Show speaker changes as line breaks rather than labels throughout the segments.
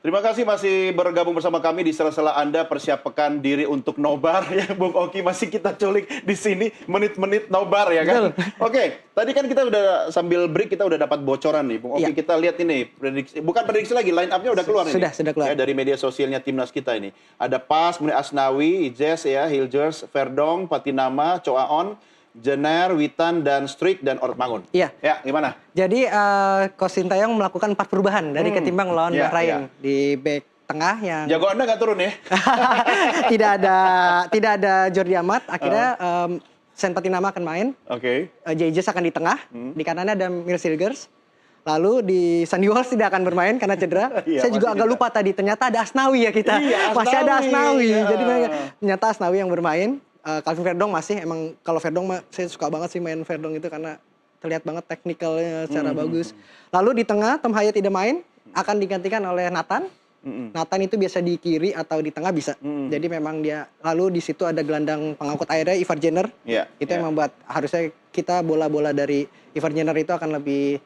Terima kasih masih bergabung bersama kami di sela-sela Anda persiapkan diri untuk nobar ya Bung Oki, masih kita culik di sini menit-menit nobar ya kan.
Betul.
Oke, tadi kan kita udah sambil break kita udah dapat bocoran nih Bung Oki,
Iya.
kita lihat ini prediksi, bukan prediksi lagi, line up-nya udah keluar nih.
Sudah keluar.
Ya, dari media sosialnya timnas kita ini. Ada PAS, kemudian Asnawi, Ijes ya, Hilgers, Verdong, Patinama, Choaon, Jenner, Witan, dan Strik, dan Ortmangun.
Iya.
Ya, gimana?
Jadi Coach Sintayong melakukan 4 perubahan dari ketimbang lawan
Iya,
Bahrain
iya.
di back tengah yang
Jago Anda nggak turun ya?
tidak ada Jordi Amat. Akhirnya Sen Patinama akan main.
Oke.
JJ akan di tengah. Di kanannya ada Mils Hilgers. Lalu di Sandy Walsh tidak akan bermain karena cedera.
Iya,
Saya juga
masih
agak
cedera.
lupa tadi. Ternyata ada Asnawi ya kita.
Iya,
Masih ada
Asnawi.
Asnawi.
Ya.
Jadi ternyata Asnawi yang bermain. Calvin Verdong masih emang kalau Verdong saya suka banget sih main Verdong itu karena terlihat banget teknikalnya secara bagus. Lalu di tengah Tom Haya tidak main, akan digantikan oleh Nathan. Nathan itu biasa di kiri atau di tengah bisa. Jadi memang dia lalu di situ ada gelandang pengangkut airnya Ivar Jenner.
Iya,
Itu
iya.
yang membuat harusnya kita bola-bola dari Ivar Jenner itu akan lebih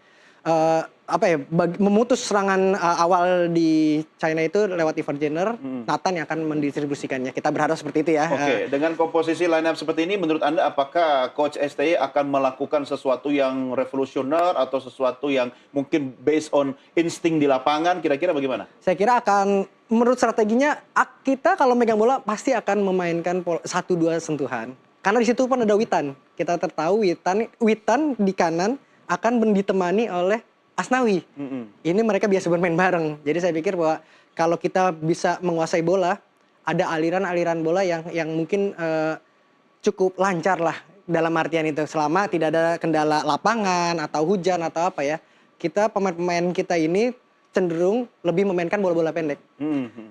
memutus serangan awal di China itu lewat Ivar Jenner. Nathan yang akan mendistribusikannya. Kita berharap seperti itu ya.
Oke, dengan komposisi line up seperti ini, menurut Anda apakah Coach STY akan melakukan sesuatu yang revolusioner atau sesuatu yang mungkin based on insting di lapangan? Kira-kira bagaimana?
Saya kira akan menurut strateginya kita kalau megang bola pasti akan memainkan 1-2 sentuhan. Karena di situ pun ada Witan. Kita tahu Witan di kanan akan ditemani oleh Asnawi. Ini mereka biasa bermain bareng. Jadi saya pikir bahwa kalau kita bisa menguasai bola, ada aliran-aliran bola yang mungkin cukup lancar lah dalam artian itu. Selama tidak ada kendala lapangan atau hujan atau apa ya. Pemain-pemain kita ini cenderung lebih memainkan bola-bola pendek.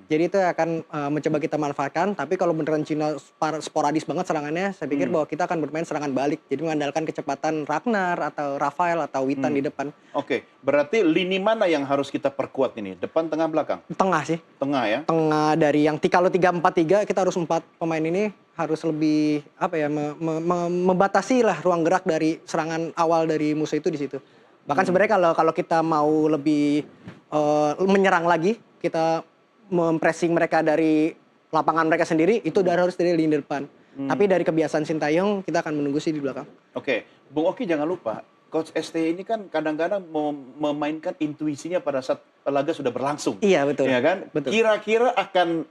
Jadi itu akan mencoba kita manfaatkan. Tapi kalau beneran Cina sporadis banget serangannya, saya pikir bahwa kita akan bermain serangan balik. Jadi mengandalkan kecepatan Ragnar atau Rafael atau Witan di depan.
Oke, berarti lini mana yang harus kita perkuat ini? Depan, tengah, belakang?
Tengah sih.
Tengah ya?
Tengah dari yang kalau 3-4-3 kita harus 4 pemain ini harus lebih membatasi lah ruang gerak dari serangan awal dari musuh itu di situ. Bahkan sebenarnya kalau kita mau lebih menyerang lagi, kita mempressing mereka dari lapangan mereka sendiri, itu harus dari lini depan. Tapi dari kebiasaan Sintayong, kita akan menunggu sih di belakang.
Oke, Bung Oki jangan lupa, Coach STY ini kan kadang-kadang memainkan intuisinya pada saat laga sudah berlangsung.
Iya, betul.
Ya kan?
Betul.
Kira-kira akan,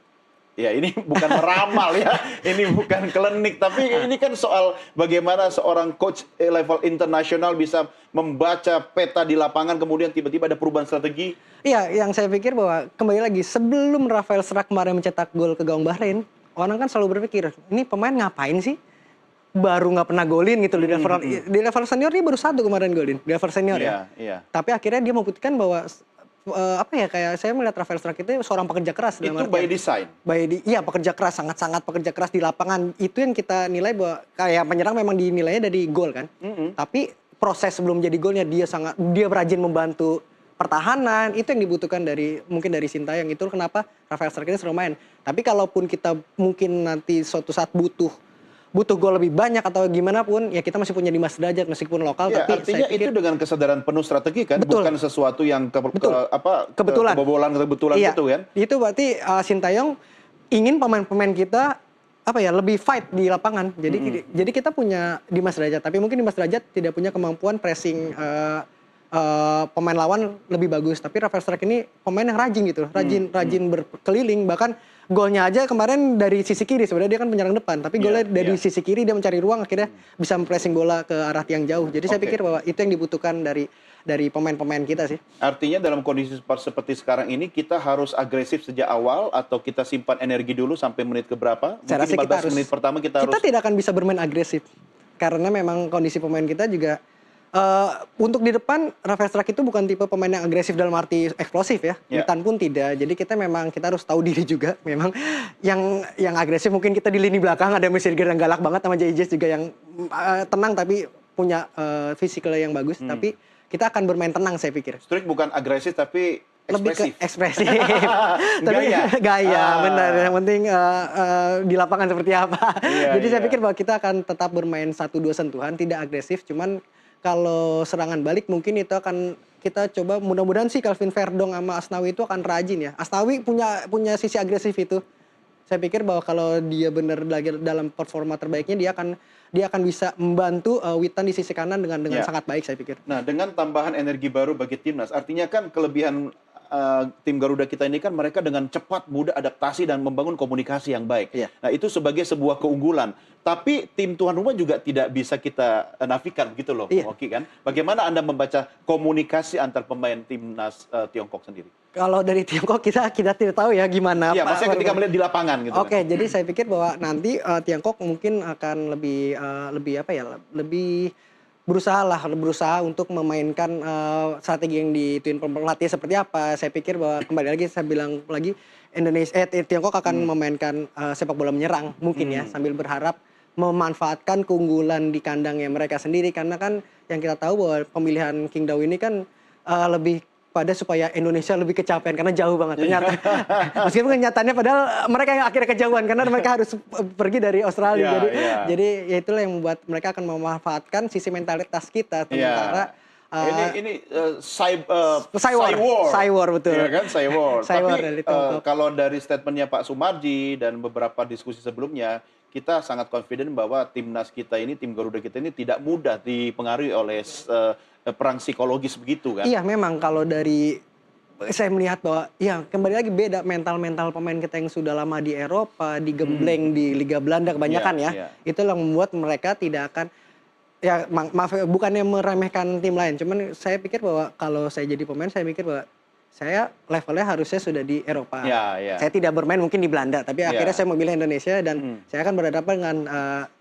ya ini bukan meramal ya, ini bukan klinik, tapi ini kan soal bagaimana seorang coach level internasional bisa membaca peta di lapangan, kemudian tiba-tiba ada perubahan strategi.
Iya, yang saya pikir bahwa kembali lagi sebelum Rafael Struijk kemarin mencetak gol ke gawang Bahrain, orang kan selalu berpikir, ini pemain ngapain sih? Baru nggak pernah golin gitu di level senior dia baru 1 kemarin golin di level senior ya.
Iya.
Tapi akhirnya dia membuktikan bahwa kayak saya melihat Rafael Struijk itu seorang pekerja keras.
Itu by design.
Iya, pekerja keras, sangat-sangat pekerja keras di lapangan. Itu yang kita nilai bahwa kayak penyerang memang dinilainya dari gol kan. Tapi proses sebelum jadi golnya dia rajin membantu pertahanan. Itu yang dibutuhkan mungkin dari Sintayong. Itu kenapa Rafael Struijk ini selalu main. Tapi kalaupun kita mungkin nanti suatu saat butuh gol lebih banyak atau gimana pun, ya kita masih punya Dimas Derajat meskipun lokal.
Ya,
tapi
artinya
saya pikir,
itu dengan kesadaran penuh strategi kan,
Betul.
bukan sesuatu yang
Kebetulan.
kebetulan
iya,
gitu kan.
Itu berarti Sintayong ingin pemain-pemain kita lebih fight di lapangan. Jadi kita punya Dimas Derajat, tapi mungkin Dimas Derajat tidak punya kemampuan pressing pemain lawan lebih bagus. Tapi Rafael Struijk ini pemain yang rajin gitu, rajin berkeliling. Bahkan golnya aja kemarin dari sisi kiri, sebenarnya dia kan penyerang depan, tapi golnya dari sisi kiri dia mencari ruang, akhirnya bisa pressing bola ke arah yang jauh. Jadi saya pikir bahwa itu yang dibutuhkan dari pemain-pemain kita sih.
Artinya dalam kondisi seperti sekarang ini kita harus agresif sejak awal atau kita simpan energi dulu sampai menit keberapa?
Saya
Mungkin
rasa
15 menit pertama kita harus.
tidak akan bisa bermain agresif karena memang kondisi pemain kita juga untuk di depan Rafael Struijk itu bukan tipe pemain yang agresif dalam arti eksplosif ya. Witan pun tidak. Jadi kita harus tahu diri juga. Memang yang agresif mungkin kita di lini belakang ada Mesir yang galak banget sama JJ juga yang tenang tapi punya fisikal yang bagus. Tapi kita akan bermain tenang saya pikir.
Struijk bukan agresif tapi
lebih ke ekspresif.
Tapi
gaya, benar. Yang penting di lapangan seperti apa. Jadi saya pikir bahwa kita akan tetap bermain 1-2 sentuhan, tidak agresif. Cuman kalau serangan balik mungkin itu akan kita coba mudah-mudahan sih Kelvin Verdong sama Asnawi itu akan rajin ya. Asnawi punya sisi agresif itu. Saya pikir bahwa kalau dia benar lagi dalam performa terbaiknya dia akan bisa membantu Witan di sisi kanan dengan
Ya.
sangat baik saya pikir.
Nah, dengan tambahan energi baru bagi timnas, artinya kan kelebihan tim Garuda kita ini kan mereka dengan cepat, mudah adaptasi dan membangun komunikasi yang baik.
Iya.
Nah, itu sebagai sebuah keunggulan. Tapi tim tuan rumah juga tidak bisa kita nafikan gitu loh,
Iya.
Oki kan? Bagaimana Anda membaca komunikasi antar pemain timnas Tiongkok sendiri?
Kalau dari Tiongkok kita tidak tahu ya gimana.
Iya, maksudnya ketika melihat di lapangan gitu.
Oke, jadi saya pikir bahwa nanti Tiongkok mungkin akan lebih berusaha untuk memainkan strategi yang dituin pelatih seperti apa. Saya pikir bahwa kembali lagi saya bilang lagi Tiongkok akan memainkan sepak bola menyerang mungkin ya sambil berharap memanfaatkan keunggulan di kandangnya mereka sendiri karena kan yang kita tahu bahwa pemilihan King Dao ini kan lebih pada supaya Indonesia lebih kecapean karena jauh banget ternyata. Meskipun kenyataannya padahal mereka yang akhirnya kejauhan karena mereka harus pergi dari Australia. Jadi ya itulah yang membuat mereka akan memanfaatkan sisi mentalitas kita sementara Cywar betul.
Iya kan, Cywar.
Cywar
Tapi
dari Tiongkok.
kalau dari statementnya Pak Sumarji dan beberapa diskusi sebelumnya, kita sangat confident bahwa timnas kita ini, tim Garuda kita ini tidak mudah dipengaruhi oleh perang psikologis begitu kan?
Iya memang kalau dari saya melihat bahwa ya kembali lagi beda mental pemain kita yang sudah lama di Eropa, digembleng di Liga Belanda kebanyakan
Iya.
Itu yang membuat mereka tidak akan ya maaf bukannya meremehkan tim lain, cuman saya pikir bahwa kalau saya jadi pemain saya pikir bahwa saya levelnya harusnya sudah di Eropa.
Iya.
Saya tidak bermain mungkin di Belanda, tapi akhirnya
Iya.
saya memilih Indonesia dan saya akan berhadapan dengan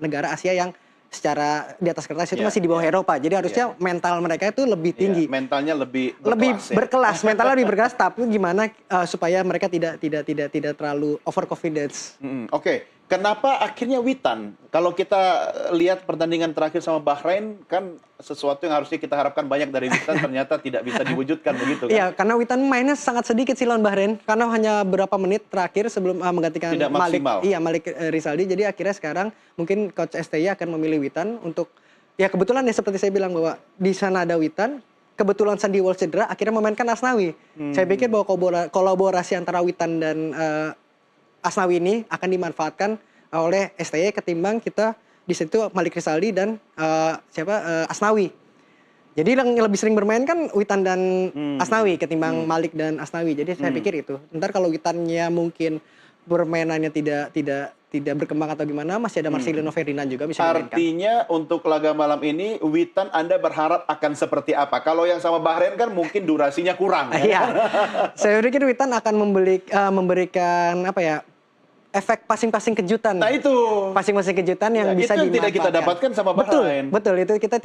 negara Asia yang secara di atas kertas itu
Iya,
masih di bawah Eropa. Jadi harusnya mental mereka itu lebih tinggi.
Iya, mentalnya lebih
berkelas, mentalnya lebih berkelas, tapi gimana supaya mereka tidak terlalu overconfidence.
Oke, kenapa akhirnya Witan? Kalau kita lihat pertandingan terakhir sama Bahrain, kan sesuatu yang harusnya kita harapkan banyak dari Witan ternyata tidak bisa diwujudkan begitu kan?
Iya, karena Witan mainnya sangat sedikit sih lawan Bahrain, karena hanya berapa menit terakhir sebelum menggantikan
Tidak maksimal.
Malik Rizaldi. Jadi akhirnya sekarang mungkin Coach STY akan memilih Witan untuk ya kebetulan ya seperti saya bilang bahwa di sana ada Witan. Kebetulan Sandy Walsh cedera, akhirnya memainkan Asnawi. Saya pikir bahwa kolaborasi antara Witan dan Asnawi ini akan dimanfaatkan oleh STY ketimbang kita di situ Malik Rizaldi dan Asnawi. Jadi yang lebih sering bermain kan Witan dan Asnawi ketimbang Malik dan Asnawi. Jadi saya pikir itu. Ntar kalau Witannya mungkin permainannya tidak berkembang atau gimana, masih ada Marcelino Ferdinand juga bisa dimainkan.
Artinya untuk laga malam ini Witan Anda berharap akan seperti apa? Kalau yang sama Bahrain kan mungkin durasinya kurang.
Iya. Saya pikir Witan akan memberikan efek passing-passing kejutan.
Nah itu.
Passing-passing kejutan yang bisa
itu yang
dimanfaatkan.
tidak kita dapatkan sama Bahrain.
Betul. Itu kita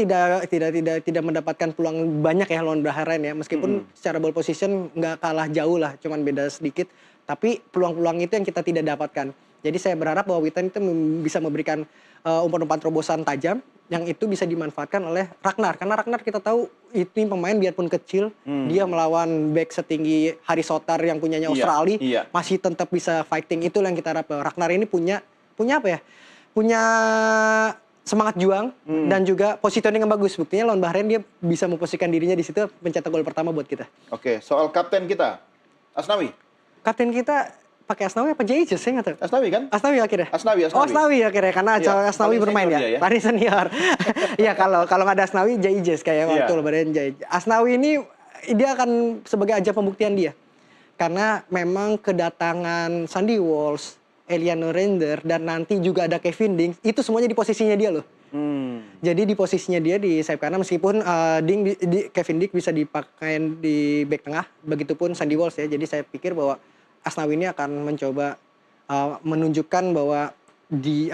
tidak mendapatkan peluang banyak ya lawan Bahrain ya. Meskipun secara ball position nggak kalah jauh lah, cuman beda sedikit. Tapi peluang-peluang itu yang kita tidak dapatkan. Jadi saya berharap bahwa Witan itu bisa memberikan umpan-umpan terobosan tajam yang itu bisa dimanfaatkan oleh Ragnar. Karena Ragnar kita tahu ini pemain biarpun kecil, dia melawan back setinggi Hari Sotar yang punyanya Australia, masih tetap bisa fighting. Itu yang kita harap. Ragnar ini punya apa ya? Punya semangat juang dan juga positioning yang bagus. Buktinya lawan Bahrain dia bisa memposisikan dirinya di situ mencetak gol pertama buat kita.
Oke, soal kapten kita, Asnawi.
Kapten kita pakai Asnawi apa Jaijus saya nggak tahu.
Asnawi kan?
Asnawi akhirnya.
Asnawi.
Oh Asnawi akhirnya karena Asnawi bermain ya. Paling senior. Iya kalau nggak ada Asnawi Jaijus kayak waktu lebaran Jaijus. Asnawi ini dia akan sebagai ajang pembuktian dia. Karena memang kedatangan Sandy Walsh, Eliano Render dan nanti juga ada Kevin Ding, itu semuanya di posisinya dia loh. Jadi di posisinya dia di sayap kanan meskipun Kevin Ding bisa dipakai di back tengah, begitupun Sandy Walsh ya. Jadi saya pikir bahwa Asnawi ini akan mencoba menunjukkan bahwa di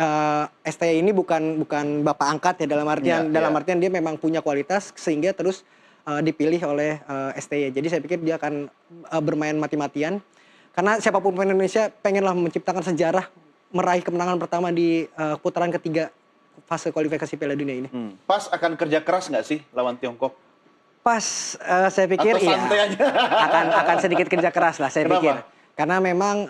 STY ini bukan bapak angkat ya dalam artian dia memang punya kualitas sehingga terus dipilih oleh STY. Jadi saya pikir dia akan bermain mati-matian karena siapapun pemain Indonesia pengenlah menciptakan sejarah meraih kemenangan pertama di putaran ketiga fase kualifikasi Piala Dunia ini.
Pas akan kerja keras nggak sih lawan Tiongkok?
Pas saya pikir
atau santai aja?
akan sedikit kerja keras lah saya pikir. Karena memang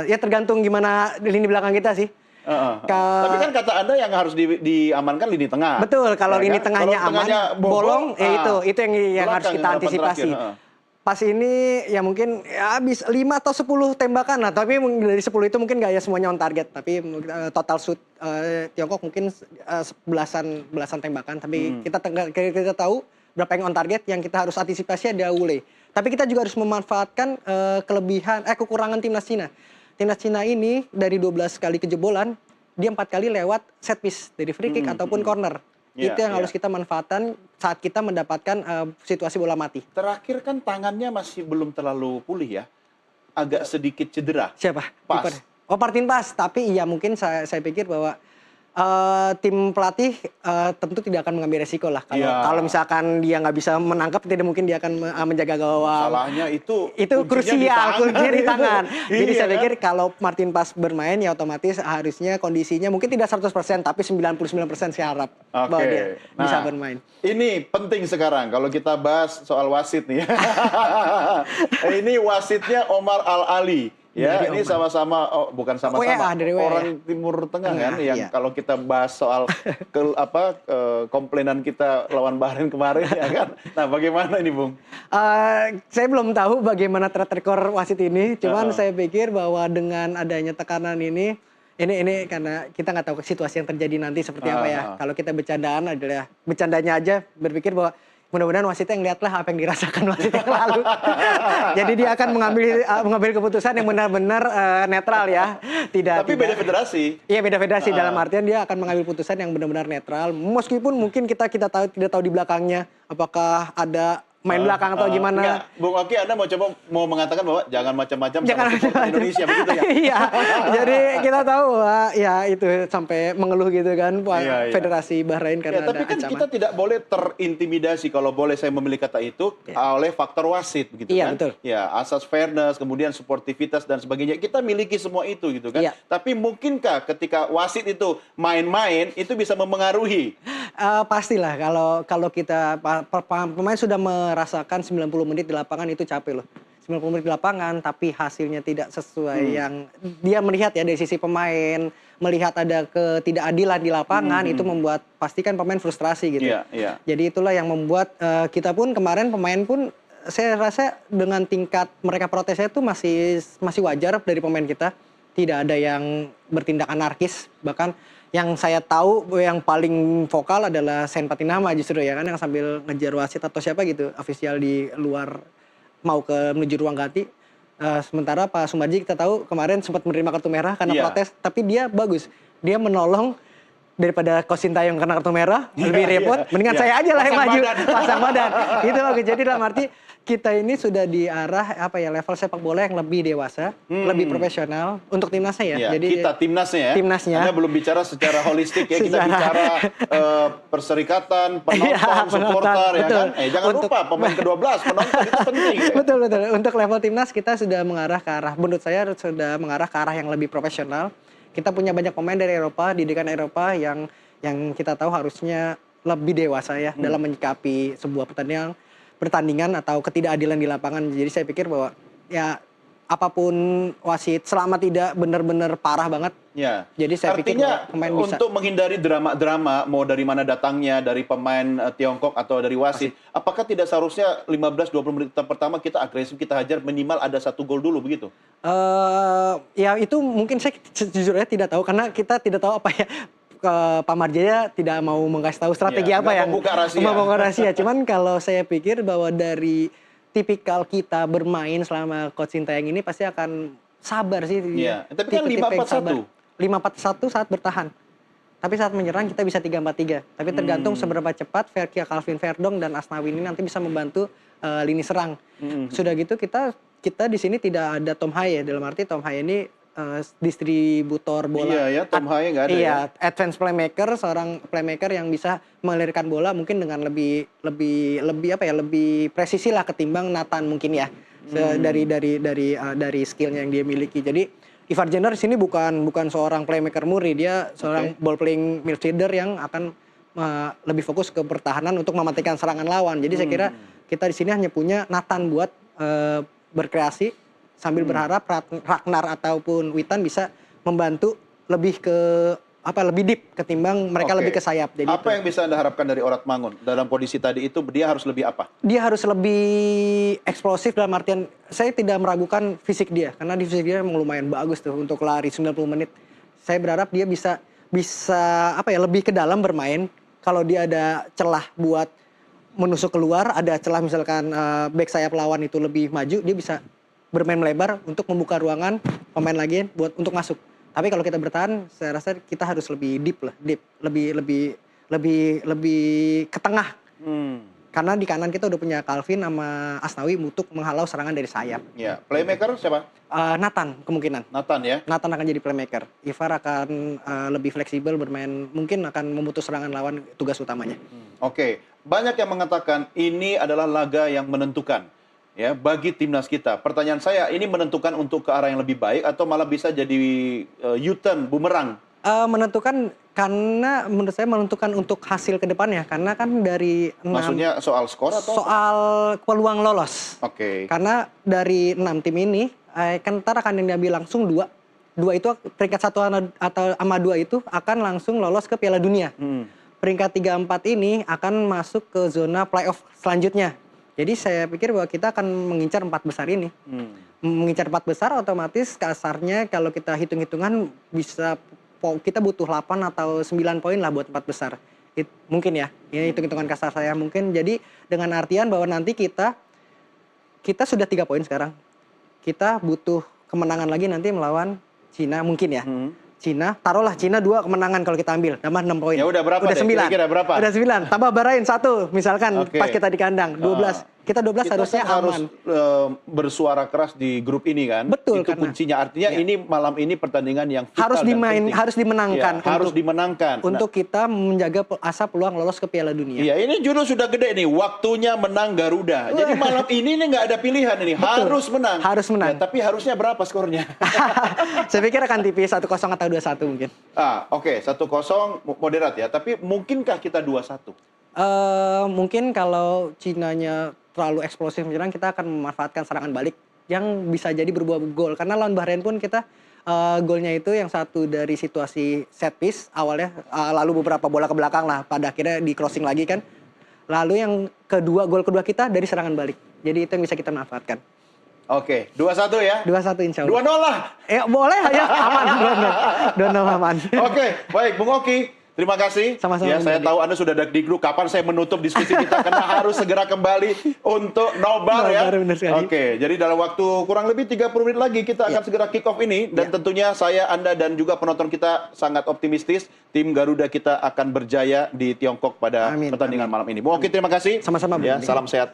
ya tergantung gimana di lini belakang kita sih.
Heeh. Tapi kan kata Anda yang harus diamankan lini tengah.
Betul, kalau
Ya
lini
kan?
tengahnya
Kalau
aman,
tengahnya
bolong, itu yang harus
belakang
kita
harapan
antisipasi.
terakhir, heeh.
Pas ini ya mungkin ya habis 5 atau 10 tembakan lah, tapi dari 10 itu mungkin nggak ya semuanya on target, tapi total shoot Tiongkok mungkin belasan tembakan, tapi kita tahu berapa yang on target, yang kita harus antisipasi ada Wule. Tapi kita juga harus memanfaatkan kekurangan timnas Cina. Timnas Cina ini dari 12 kali kejebolan, dia 4 kali lewat set piece dari free kick ataupun corner.
Iya,
Itu yang
iya.
harus kita manfaatkan saat kita mendapatkan situasi bola mati.
Terakhir kan tangannya masih belum terlalu pulih ya. Agak sedikit cedera.
Siapa?
Pas.
Kiper. Oh, Martin Pas. Tapi iya mungkin saya pikir bahwa tim pelatih tentu tidak akan mengambil resiko lah.
Iya.
Kalau misalkan dia nggak bisa menangkap, tidak mungkin dia akan menjaga gawang.
Salahnya itu
krusial, kuncinya di tangan. Jadi
Iya,
saya
kan?
pikir kalau Martin Pas bermain ya otomatis harusnya kondisinya mungkin tidak 100% tapi 99% saya harap bahwa dia bisa bermain.
Ini penting sekarang kalau kita bahas soal wasit nih. Ini wasitnya Omar Al-Ali. Ya,
Dari
ini sama-sama bukan sama-sama
dari WA,
orang Timur Tengah kan yang
iya.
kalau kita bahas soal komplainan kita lawan Bahrain kemarin ya kan. Nah, bagaimana ini, Bung?
Saya belum tahu bagaimana track record wasit ini, cuman saya pikir bahwa dengan adanya tekanan ini karena kita nggak tahu situasi yang terjadi nanti seperti apa ya. Kalau kita bercandaan adalah bercandanya aja berpikir bahwa mudah-mudahan wasitnya yang lihatlah apa yang dirasakan wasit yang lalu. Jadi dia akan mengambil keputusan yang benar-benar netral ya.
Tapi beda federasi.
Iya, beda federasi dalam artian dia akan mengambil putusan yang benar-benar netral. Meskipun mungkin kita tidak tahu di belakangnya apakah ada main belakang atau gimana.
Enggak, Bung Oki, Anda mau mengatakan bahwa jangan macam-macam sama supporter Indonesia begitu ya?
Iya. Jadi kita tahu ya itu sampai mengeluh gitu kan
Iya.
Federasi Bahrain karena
Tapi
ada
kan
ancaman.
kita tidak boleh terintimidasi kalau boleh saya memilih kata itu oleh faktor wasit begitu
Iya,
kan.
betul.
Ya, asas fairness, kemudian sportivitas dan sebagainya. Kita miliki semua itu gitu kan.
Iya.
Tapi mungkinkah ketika wasit itu main-main itu bisa memengaruhi?
Pastilah kalau kita pemain sudah merasakan 90 menit di lapangan itu capek loh. 90 menit di lapangan tapi hasilnya tidak sesuai yang dia melihat ya dari sisi pemain, melihat ada ketidakadilan di lapangan itu membuat pastikan pemain frustrasi gitu.
Iya, iya.
Jadi itulah yang membuat kita pun kemarin pemain pun saya rasa dengan tingkat mereka protesnya itu masih wajar dari pemain kita. Tidak ada yang bertindak anarkis, bahkan yang saya tahu yang paling vokal adalah Sen Patinama justru ya kan yang sambil ngejar wasit atau siapa gitu ofisial di luar mau menuju ruang ganti. Sementara Pak Sumarji kita tahu kemarin sempat menerima kartu merah karena protes, tapi dia bagus. Dia menolong daripada Coach Sintayong kena kartu merah lebih repot, mendingan saya aja lah yang maju pasang badan. Gitu loh. Jadi dalam arti kita ini sudah di arah level sepak bola yang lebih dewasa, lebih profesional untuk timnasnya ya.
Ya,
Jadi
kita timnasnya ya.
Timnasnya.
Anda belum bicara secara holistik ya, kita bicara perserikatan, penonton, supporter ya
betul.
kan. Jangan lupa pemain ke-12, penonton itu penting.
Betul. Untuk level timnas kita sudah mengarah ke arah, menurut saya sudah mengarah ke arah yang lebih profesional. Kita punya banyak pemain dari Eropa, didikan Eropa yang kita tahu harusnya lebih dewasa ya dalam menyikapi sebuah pertandingan atau ketidakadilan di lapangan. Jadi saya pikir bahwa ya apapun wasit selama tidak benar-benar parah banget.
Ya.
Jadi saya pikir
artinya
pemain bisa.
untuk menghindari drama-drama mau dari mana datangnya, dari pemain Tiongkok atau dari wasit, apakah tidak seharusnya 15-20 menit pertama kita agresif, kita hajar minimal ada 1 gol dulu begitu?
Ya itu mungkin saya sejujurnya tidak tahu karena kita tidak tahu apa ya. Pak Marjaya tidak mau mengasih tahu strategi apa yang membuka rahasia. Cuman kalau saya pikir bahwa dari tipikal kita bermain selama Coach Sintayong ini pasti akan sabar sih.
Iya. Tapi kan 5-4-1.
5-4-1 saat bertahan. Tapi saat menyerang kita bisa 3-4-3. Tapi tergantung seberapa cepat Calvin Verdong dan Asnawi ini nanti bisa membantu lini serang. Sudah gitu kita di sini tidak ada Tom Haye. Dalam arti Tom Haye ini distributor bola.
Iya ya, Tom Haye nggak ada.
Iya, advance playmaker, seorang playmaker yang bisa melirikkan bola mungkin dengan lebih presisi lah ketimbang Nathan mungkin ya. Dari skillnya yang dia miliki. Jadi Ivar Jenner sini bukan seorang playmaker murni, dia seorang ball playing midfielder yang akan lebih fokus ke pertahanan untuk mematikan serangan lawan. Jadi saya kira kita di sini hanya punya Nathan buat berkreasi sambil berharap Ragnar ataupun Witan bisa membantu lebih ke lebih deep ketimbang mereka
Oke.
lebih ke sayap. Jadi
Apa yang bisa Anda harapkan dari Orat Mangun dalam kondisi tadi itu, dia harus lebih apa?
dia harus lebih eksplosif dalam artian saya tidak meragukan fisik dia karena di fisik dia emang lumayan bagus tuh untuk lari 90 menit. Saya berharap dia bisa lebih ke dalam bermain. Kalau dia ada celah buat menusuk keluar, ada celah misalkan back sayap lawan itu lebih maju, dia bisa bermain melebar untuk membuka ruangan pemain lagi untuk masuk. Tapi kalau kita bertahan, saya rasa kita harus lebih deep, lebih ke tengah. Karena di kanan kita udah punya Calvin sama Asnawi untuk menghalau serangan dari sayap.
Ya, playmaker siapa?
Nathan kemungkinan.
Nathan ya.
Nathan akan jadi playmaker. Ivar akan lebih fleksibel bermain, mungkin akan memutus serangan lawan tugas utamanya.
Oke, banyak yang mengatakan ini adalah laga yang menentukan ya bagi timnas kita. Pertanyaan saya, ini menentukan untuk ke arah yang lebih baik atau malah bisa jadi U-turn, bumerang?
Menentukan karena menurut saya menentukan untuk hasil ke depannya karena kan dari 6
Maksudnya soal skor atau?
soal peluang lolos.
Oke.
Karena dari 6 tim ini kan ntar akan diambil langsung 2 itu peringkat 1 atau sama 2 itu akan langsung lolos ke Piala Dunia. Peringkat 3, 4 ini akan masuk ke zona playoff selanjutnya. Jadi saya pikir bahwa kita akan mengincar 4 besar ini. Mengincar 4 besar otomatis kasarnya kalau kita hitung-hitungan bisa kita butuh 8 atau 9 poin lah buat 4 besar. Mungkin ya, ini hitung-hitungan kasar saya mungkin. Jadi dengan artian bahwa nanti kita sudah 3 poin sekarang. Kita butuh kemenangan lagi nanti melawan Cina mungkin ya. Cina, taruhlah Cina 2 kemenangan kalau kita ambil, tambah 6 poin.
Ya udah berapa
Udah
deh?
9.
Kira-kira berapa?
Udah 9, tambah Bahrain 1 misalkan
Oke.
pas kita di kandang, 12. Kita 12
Kita
harusnya
kan harus
aman.
bersuara keras di grup ini kan.
Betul,
Itu
karena-
kuncinya. Artinya
ya.
ini malam ini pertandingan yang vital
Harus
dan penting.
harus dimenangkan.
Ya, harus dimenangkan.
Untuk kita menjaga asa peluang lolos ke Piala Dunia.
Iya, ini judul sudah gede nih. Waktunya menang Garuda. Jadi malam ini nih nggak ada pilihan ini. Harus menang.
Harus menang.
Ya, tapi harusnya berapa skornya?
Saya pikir akan tipis 1-0 atau 2-1 mungkin.
Oke, 1-0 moderat ya. Tapi mungkinkah kita 2-1?
Mungkin kalau Cinanya terlalu eksplosif menyerang, kita akan memanfaatkan serangan balik yang bisa jadi berbuah gol. Karena lawan Bahrain pun kita golnya itu yang satu dari situasi set piece awalnya, lalu beberapa bola ke belakang lah, pada akhirnya di crossing lagi kan. Lalu yang kedua, gol kedua kita dari serangan balik. Jadi itu yang bisa kita manfaatkan.
Oke, 2-1 ya.
2-1 insya Allah.
2-0 lah.
Boleh ya, aman. 2-0 aman.
Oke, baik Bung Oki. Terima kasih.
Sama-sama,
Ya,
Bung
saya
Dedi.
tahu Anda sudah deg-deg kapan saya menutup diskusi kita karena harus segera kembali untuk nobar ya.
Nobar, benar sekali.
Oke, jadi dalam waktu kurang lebih 30 menit lagi kita akan segera kick off ini dan tentunya saya, Anda dan juga penonton kita sangat optimistis tim Garuda kita akan berjaya di Tiongkok pada
Amin,
pertandingan malam ini. Bung Oki, terima kasih.
Sama-sama, Bung
Ya,
Dedi.
salam sehat.